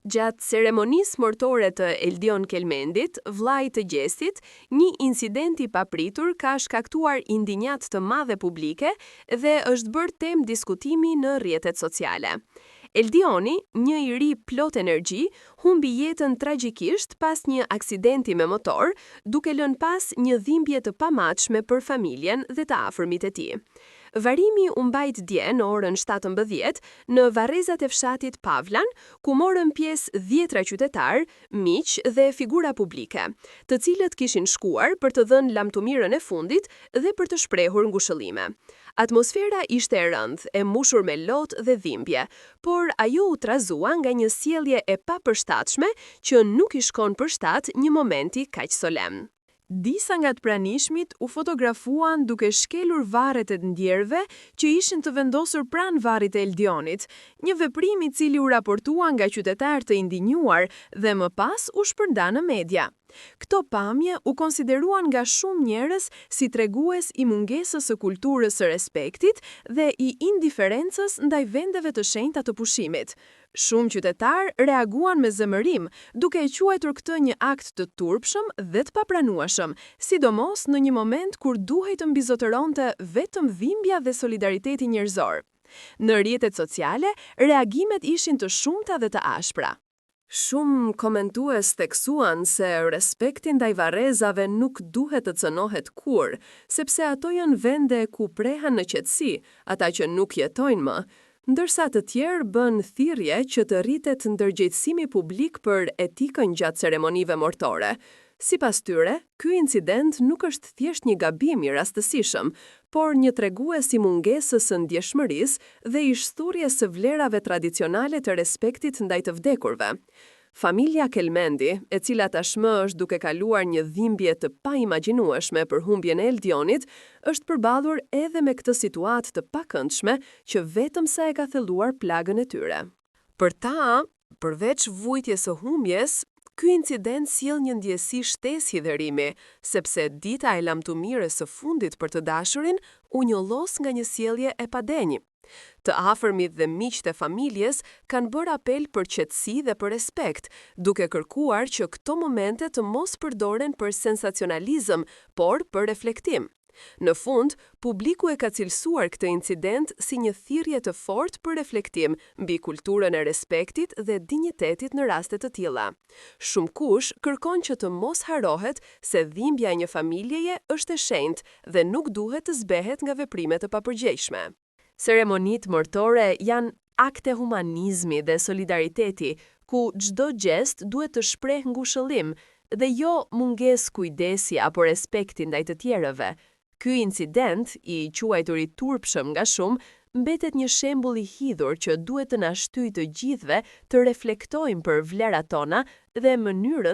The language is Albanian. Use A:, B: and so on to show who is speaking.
A: Gjatë ceremonisë mortore të Eldion Kelmendit, vllait të Gjestit, një incident i papritur ka shkaktuar indinjat të madhe publike dhe është bërë temë diskutimi në rrjetet sociale. Eldioni, një i ri plot energji, humbi jetën tragjikisht pas një aksidenti me motor, duke lënë pas një dhimbje të pamatshme për familjen dhe të afërmit e tij. Varrimi u mbajt dje në orën 17 në varrezat e fshatit Pavlan, ku morën pjesë 10 qytetar, miq dhe figura publike, të cilët kishin shkuar për të dhënë lamtumirën e fundit dhe për të shprehur ngushëllime. Atmosfera ishte e rëndë, e mbushur me lotë dhe dhimbje, por ajo u trazua nga një sjellje e papërshtatshme që nuk i shkon përshtat një momenti kaq solemn.
B: Disa nga të pranishmit u fotografuan duke shkelur varret e ndjerëve që ishin të vendosur pranë varrit të Eldionit, një veprim i cili u raportua nga qytetarë të indinjuar dhe më pas u shpërnda në media. Këto pamje u konsideruan nga shumë njerëz si tregues i mungesës së kulturës së respektit dhe i indiferencës ndaj vendeve të shenjta të pushimit. Shumë qytetarë reaguan me zemërim, duke e quajtur këtë një akt të turpshëm dhe të papranueshëm, sidomos në një moment kur duhej të mbizotëronte vetëm dhimbja dhe solidariteti njerëzor. Në rrjetet sociale, reagimet ishin të shumta dhe të ashpra.
A: Shumë komentues theksuan se respekti ndaj varrezave nuk duhet të cënohet kurrë, sepse ato janë vende ku prehen në qetësi ata që nuk jetojnë më, ndërsa të tjerë bën thirrje që të rritet ndërgjegjësimi publik për etikën gjatë ceremonive mortore. Sipas tyre, ky incident nuk është thjesht një gabim i rastësishëm, por një tregues i mungesës së ndjeshmërisë dhe i shturjes së vlerave tradicionale të respektit ndaj të vdekurve. Familja Kelmendi, e cila tashmë është duke kaluar një dhimbje të paimagjinueshme për humbjen e Eldionit, është përballur edhe me këtë situatë të pakëndshme që vetëm sa e ka thelluar plagën e tyre. Për ta, përveç vujtjes së humbjes, ky incident sjell një ndjesi shtesë hidherimi, sepse dita e lamtumirës së fundit për të dashurin u njollos nga një sjellje e padenj. Të afërmit dhe miqtë e familjes kanë bërë apel për qetësi dhe për respekt, duke kërkuar që këto momente të mos përdoren për sensacionalizëm, por për reflektim. Në fund, publiku e ka cilësuar këtë incident si një thirrje të fortë për reflektim mbi kulturën e respektit dhe dinjitetit në raste të tilla. Shumë kush kërkon që të mos harohet se dhimbja e një familjeje është e shenjtë dhe nuk duhet të zbehet nga veprimet e papërgjegjshme. Ceremonitë mortore janë akte humanizmi dhe solidariteti, ku çdo gest duhet të shprehë ngushëllim dhe jo mungesë kujdesi apo respekti ndaj të tjerëve. Ky incident, i quajtur i turpshëm nga shumë, mbetet një shembull i hidhur që duhet të na shtyjë të gjithëve të reflektojmë për vlerat tona dhe mënyrën